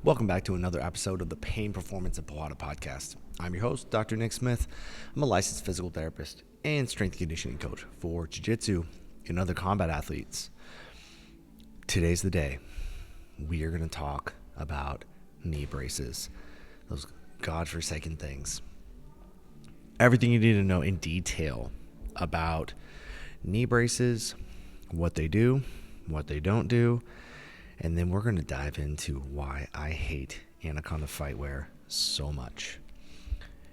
Welcome back to another episode of the Pain Performance and Pawada podcast. I'm your host, Dr. Nick Smith. I'm a licensed physical therapist and strength and conditioning coach for Jiu Jitsu and other combat athletes. Today's the day. We are going to talk about knee braces, those godforsaken things. Everything you need to know in detail about knee braces, what they do, what they don't do, and then we're going to dive into why I hate Anaconda Fightwear so much.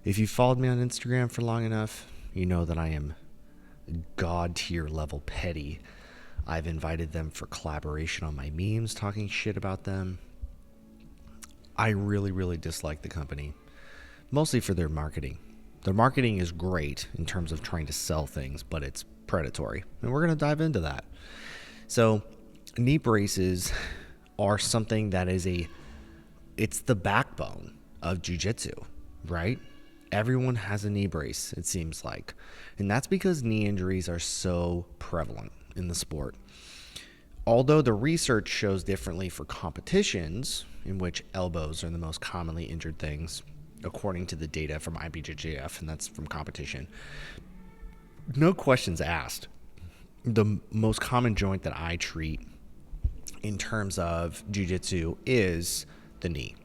If you followed me on Instagram for long enough, you know that I am god tier level petty. I've invited them for collaboration on my memes, talking shit about them. I really dislike the company, mostly for their marketing. Their marketing is great in terms of trying to sell things, but it's predatory, and we're going to dive into that. So, knee braces are something that it's the backbone of jiu-jitsu, right? Everyone has a knee brace, it seems like. And that's because knee injuries are so prevalent in the sport. Although the research shows differently for competitions, in which elbows are the most commonly injured things, according to the data from IBJJF, and that's from competition. No questions asked. The most common joint that I treat in terms of jiu-jitsu is the knee.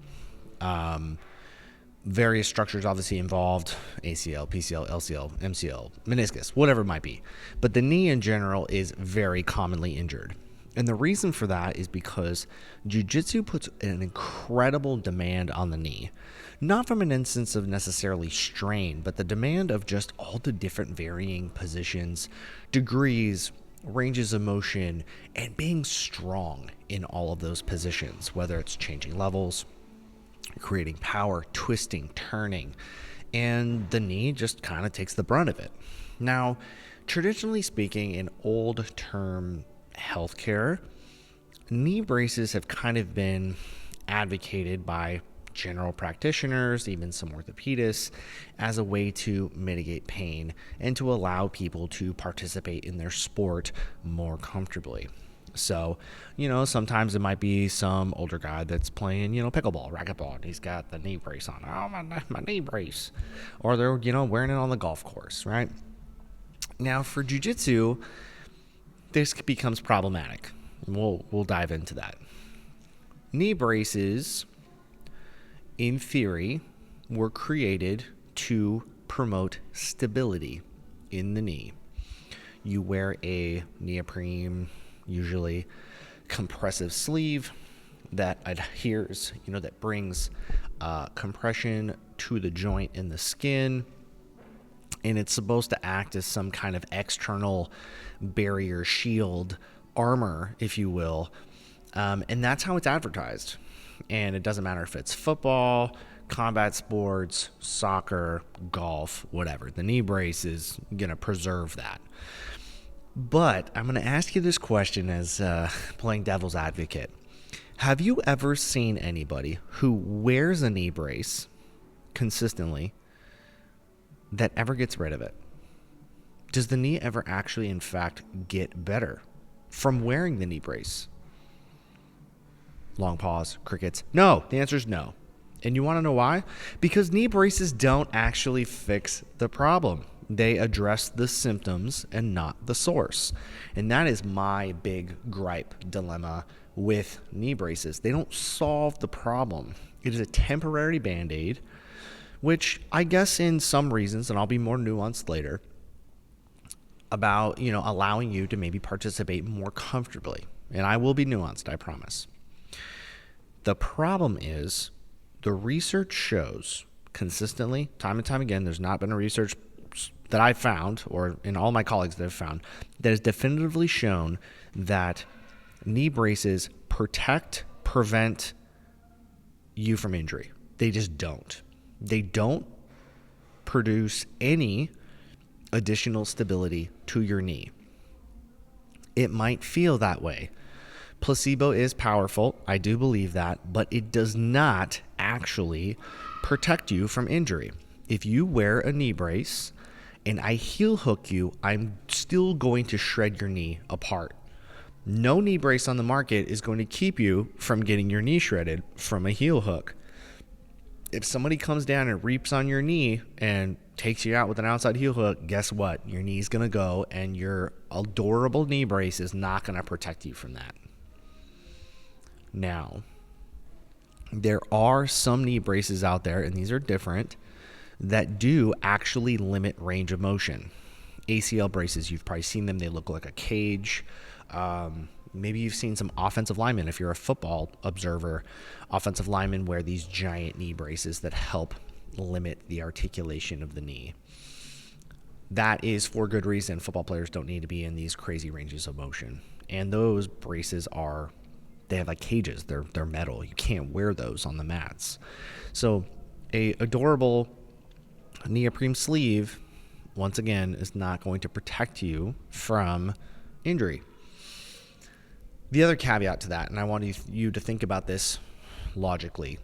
Various structures obviously involved: ACL, PCL, LCL, MCL, meniscus, whatever it might be. But the knee in general is very commonly injured. And the reason for that is because jiu-jitsu puts an incredible demand on the knee. Not from an instance of necessarily strain, but the demand of just all the different varying positions, degrees, ranges of motion, and being strong in all of those positions, whether it's changing levels, creating power, twisting, turning, and the knee just kind of takes the brunt of it. Now, traditionally speaking, in old term healthcare, knee braces have kind of been advocated by general practitioners, even some orthopedists, as a way to mitigate pain and to allow people to participate in their sport more comfortably. So, sometimes it might be some older guy that's playing, pickleball, racquetball, and he's got the knee brace on. Oh, my knee brace. Or they're, wearing it on the golf course, right? Now, for jiu-jitsu, this becomes problematic, and we'll dive into that. Knee braces, in theory, were created to promote stability in the knee. You wear a neoprene, usually compressive sleeve that adheres, that brings compression to the joint in the skin, and it's supposed to act as some kind of external barrier, shield, armor, if you will, and that's how it's advertised. And it doesn't matter if it's football, combat sports, soccer, golf, whatever. The knee brace is going to preserve that. But I'm going to ask you this question as playing devil's advocate. Have you ever seen anybody who wears a knee brace consistently that ever gets rid of it? Does the knee ever actually, in fact, get better from wearing the knee brace? Long pause, crickets. No, the answer is no. And you want to know why? Because knee braces don't actually fix the problem. They address the symptoms and not the source. And that is my big gripe dilemma with knee braces. They don't solve the problem. It is a temporary Band-Aid, which I guess in some reasons, and I'll be more nuanced later, about, allowing you to maybe participate more comfortably. And I will be nuanced, I promise. The problem is the research shows consistently, time and time again, there's not been a research that I've found, or in all my colleagues that have found, that has definitively shown that knee braces prevent you from injury. They just don't. They don't produce any additional stability to your knee. It might feel that way. Placebo is powerful, I do believe that, but it does not actually protect you from injury. If you wear a knee brace and I heel hook you, I'm still going to shred your knee apart. No knee brace on the market is going to keep you from getting your knee shredded from a heel hook. If somebody comes down and reaps on your knee and takes you out with an outside heel hook, guess what? Your knee's going to go, and your adorable knee brace is not going to protect you from that. Now, there are some knee braces out there, and these are different, that do actually limit range of motion. ACL braces, you've probably seen them. They look like a cage. Maybe you've seen some offensive linemen, if you're a football observer, offensive linemen wear these giant knee braces that help limit the articulation of the knee. That is for good reason. Football players don't need to be in these crazy ranges of motion. And those braces they have like cages. They're metal. You can't wear those on the mats. So a adorable neoprene sleeve, once again, is not going to protect you from injury. The other caveat to that, and I want you to think about this logically,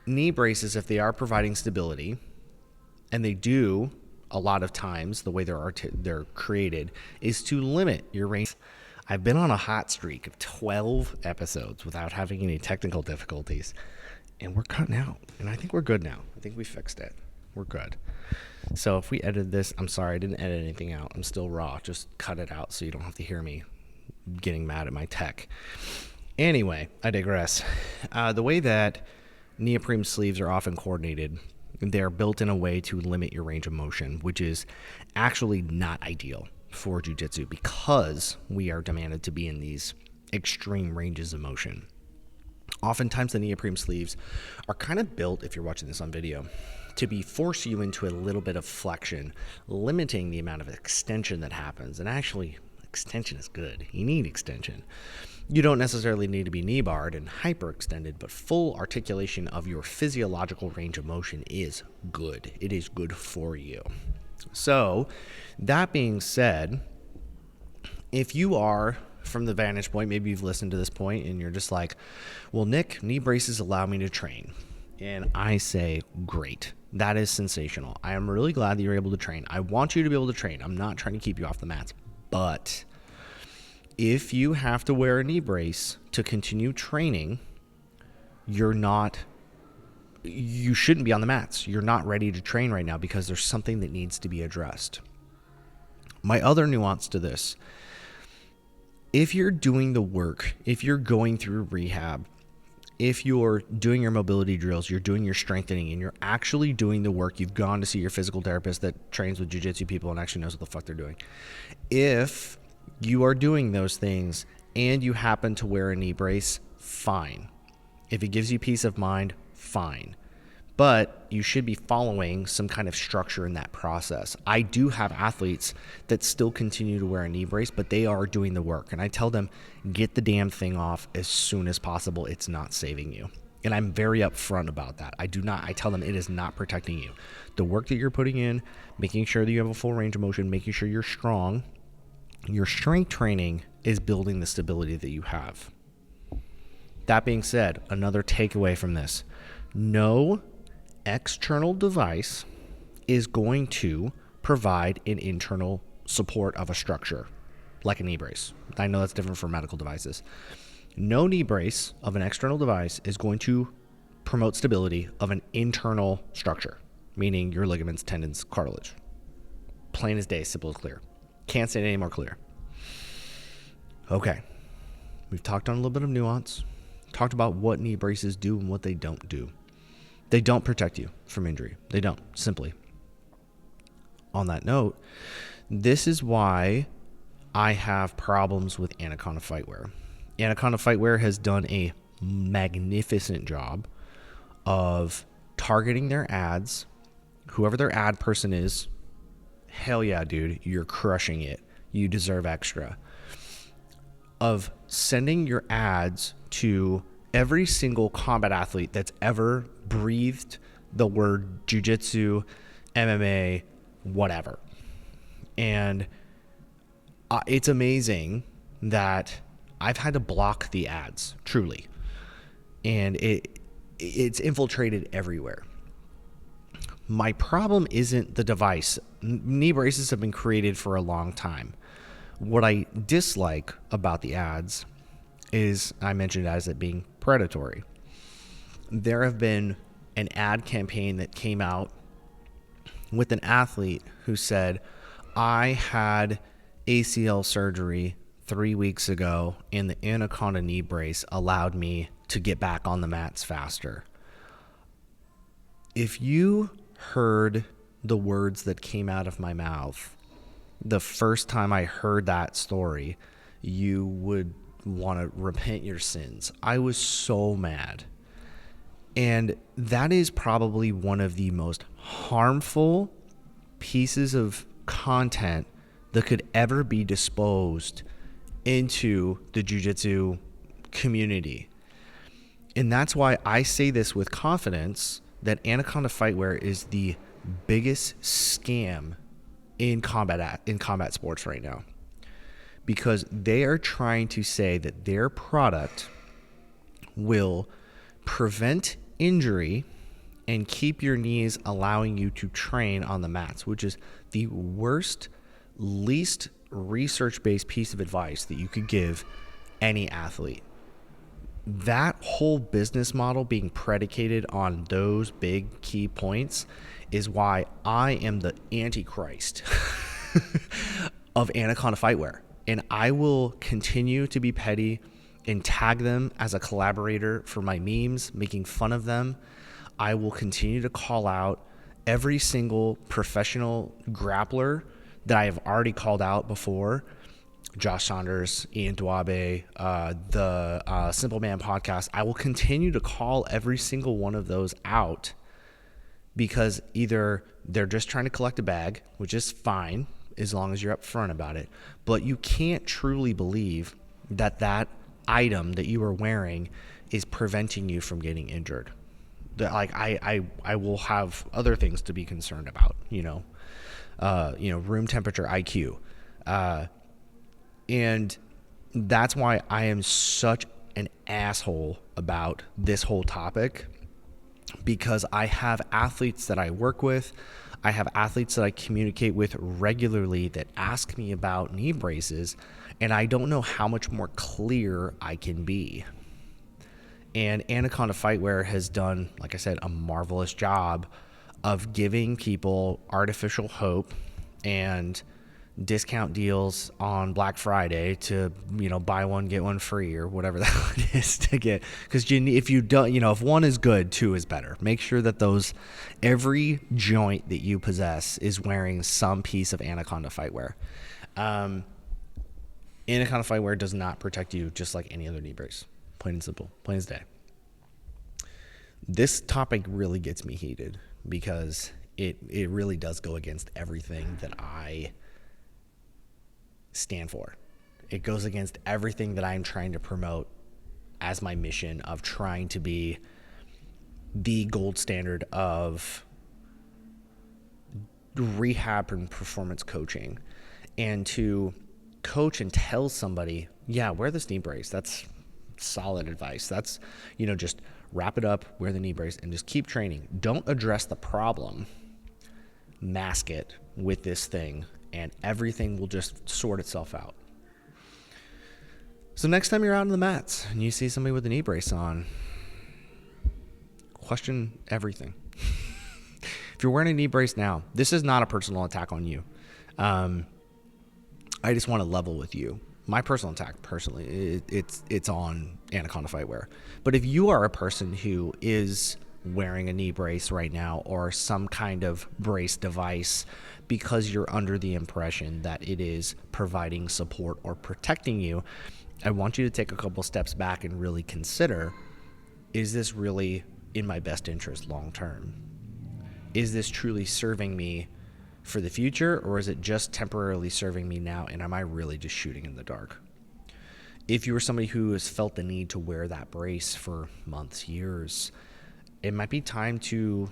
knee braces, if they are providing stability, and they do a lot of times, the way they're created is to limit your range. I've been on a hot streak of 12 episodes without having any technical difficulties, and we're cutting out, and I think we're good now. I think we fixed it. We're good. So if we edit this, I'm sorry, I didn't edit anything out. I'm still raw. Just cut it out so you don't have to hear me getting mad at my tech. Anyway, I digress. The way that neoprene sleeves are often coordinated, they're built in a way to limit your range of motion, which is actually not ideal for jiu-jitsu because we are demanded to be in these extreme ranges of motion. Oftentimes the neoprene sleeves are kind of built, if you're watching this on video, to force you into a little bit of flexion, limiting the amount of extension that happens. And actually, extension is good. You need extension. You don't necessarily need to be knee barred and hyperextended, but full articulation of your physiological range of motion is good. It is good for you. So, that being said, if you are from the vantage point, maybe you've listened to this point and you're just like, well, Nick, knee braces allow me to train. And I say, great. That is sensational. I am really glad that you're able to train. I want you to be able to train. I'm not trying to keep you off the mats. But if you have to wear a knee brace to continue training, you shouldn't be on the mats. You're not ready to train right now because there's something that needs to be addressed. My other nuance to this, if you're doing the work, if you're going through rehab, if you're doing your mobility drills, you're doing your strengthening, and you're actually doing the work, you've gone to see your physical therapist that trains with jiu-jitsu people and actually knows what the fuck they're doing. If you are doing those things and you happen to wear a knee brace, fine. If it gives you peace of mind, fine. But you should be following some kind of structure in that process. I do have athletes that still continue to wear a knee brace, but they are doing the work. And I tell them, get the damn thing off as soon as possible. It's not saving you. And I'm very upfront about that. I tell them it is not protecting you. The work that you're putting in, making sure that you have a full range of motion, making sure you're strong, your strength training is building the stability that you have. That being said, another takeaway from this, no external device is going to provide an internal support of a structure like a knee brace. I know that's different for medical devices. No knee brace of an external device is going to promote stability of an internal structure, meaning your ligaments, tendons, cartilage. Plain as day, simple as clear. Can't say it any more clear. Okay. We've talked on a little bit of nuance, talked about what knee braces do and what they don't do. They don't protect you from injury. They don't, simply. On that note, this is why I have problems with Anaconda Fightwear. Anaconda Fightwear has done a magnificent job of targeting their ads. Whoever their ad person is, hell yeah, dude, you're crushing it. You deserve extra. Of sending your ads to every single combat athlete that's ever breathed the word jiu-jitsu, MMA, whatever. And it's amazing that I've had to block the ads, truly. And it's infiltrated everywhere. My problem isn't the device. Knee braces have been created for a long time. What I dislike about the ads is, I mentioned as it being predatory. There have been an ad campaign that came out with an athlete who said, I had ACL surgery 3 weeks ago, and the Anaconda knee brace allowed me to get back on the mats faster. If you heard the words that came out of my mouth the first time I heard that story, you would want to repent your sins. I was so mad. And that is probably one of the most harmful pieces of content that could ever be disposed into the jiu-jitsu community. And that's why I say this with confidence, that Anaconda Fightwear is the biggest scam in combat sports right now, because they are trying to say that their product will prevent injury and keep your knees, allowing you to train on the mats, which is the worst, least research-based piece of advice that you could give any athlete. That whole business model being predicated on those big key points is why I am the antichrist of Anaconda Fightwear. And I will continue to be petty and tag them as a collaborator for my memes, making fun of them. I will continue to call out every single professional grappler that I have already called out before. Josh Saunders, Ian Dwabe, the Simple Man podcast. I will continue to call every single one of those out, because either they're just trying to collect a bag, which is fine as long as you're upfront about it, but you can't truly believe that that item that you are wearing is preventing you from getting injured. I will have other things to be concerned about, room temperature IQ. And that's why I am such an asshole about this whole topic, because I have athletes that I work with, I have athletes that I communicate with regularly that ask me about knee braces, and I don't know how much more clear I can be. And Anaconda Fightwear has done, like I said, a marvelous job of giving people artificial hope and discount deals on Black Friday to, buy one, get one free, or whatever that is to get. Because if you don't, if one is good, two is better. Make sure that every joint that you possess is wearing some piece of Anaconda Fightwear. Anaconda Fightwear does not protect you just like any other knee brace. Plain and simple, plain as day. This topic really gets me heated, because it really does go against everything that I stand for. It goes against everything that I'm trying to promote as my mission of trying to be the gold standard of rehab and performance coaching, and to coach and tell somebody, yeah, wear this knee brace. That's solid advice. That's, just wrap it up, wear the knee brace, and just keep training. Don't address the problem. Mask it with this thing, and everything will just sort itself out. So next time you're out on the mats and you see somebody with a knee brace on, question everything. If you're wearing a knee brace now, this is not a personal attack on you. I just want to level with you. My personal attack, personally, it's on Anaconda Fightwear. But if you are a person who is wearing a knee brace right now, or some kind of brace device, because you're under the impression that it is providing support or protecting you, I want you to take a couple steps back and really consider, is this really in my best interest long term? Is this truly serving me for the future, or is it just temporarily serving me now, and am I really just shooting in the dark? If you are somebody who has felt the need to wear that brace for months, years, it might be time to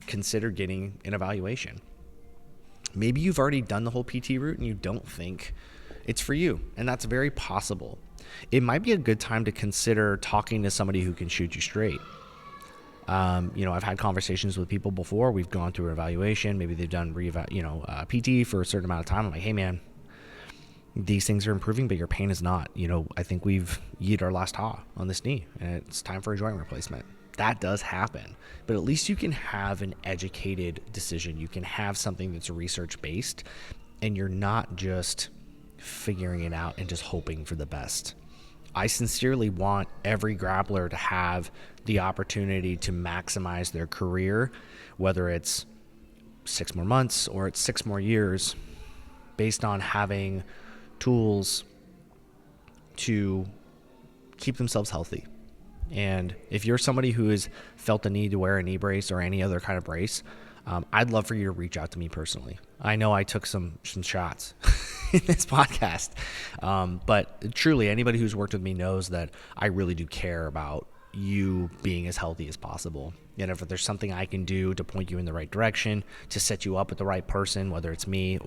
consider getting an evaluation. Maybe you've already done the whole PT route and you don't think it's for you, and that's very possible. It might be a good time to consider talking to somebody who can shoot you straight. I've had conversations with people before. We've gone through an evaluation. Maybe they've done PT for a certain amount of time. I'm like, hey man, these things are improving, but your pain is not. I think we've yeet our last ha on this knee, and it's time for a joint replacement. That does happen, but at least you can have an educated decision. You can have something that's research based, and you're not just figuring it out and just hoping for the best. I sincerely want every grappler to have the opportunity to maximize their career, whether it's 6 more months or it's 6 more years, based on having tools to keep themselves healthy. And if you're somebody who has felt the need to wear a knee brace or any other kind of brace, I'd love for you to reach out to me personally. I know I took some shots in this podcast, but truly anybody who's worked with me knows that I really do care about you being as healthy as possible. And if there's something I can do to point you in the right direction, to set you up with the right person, whether it's me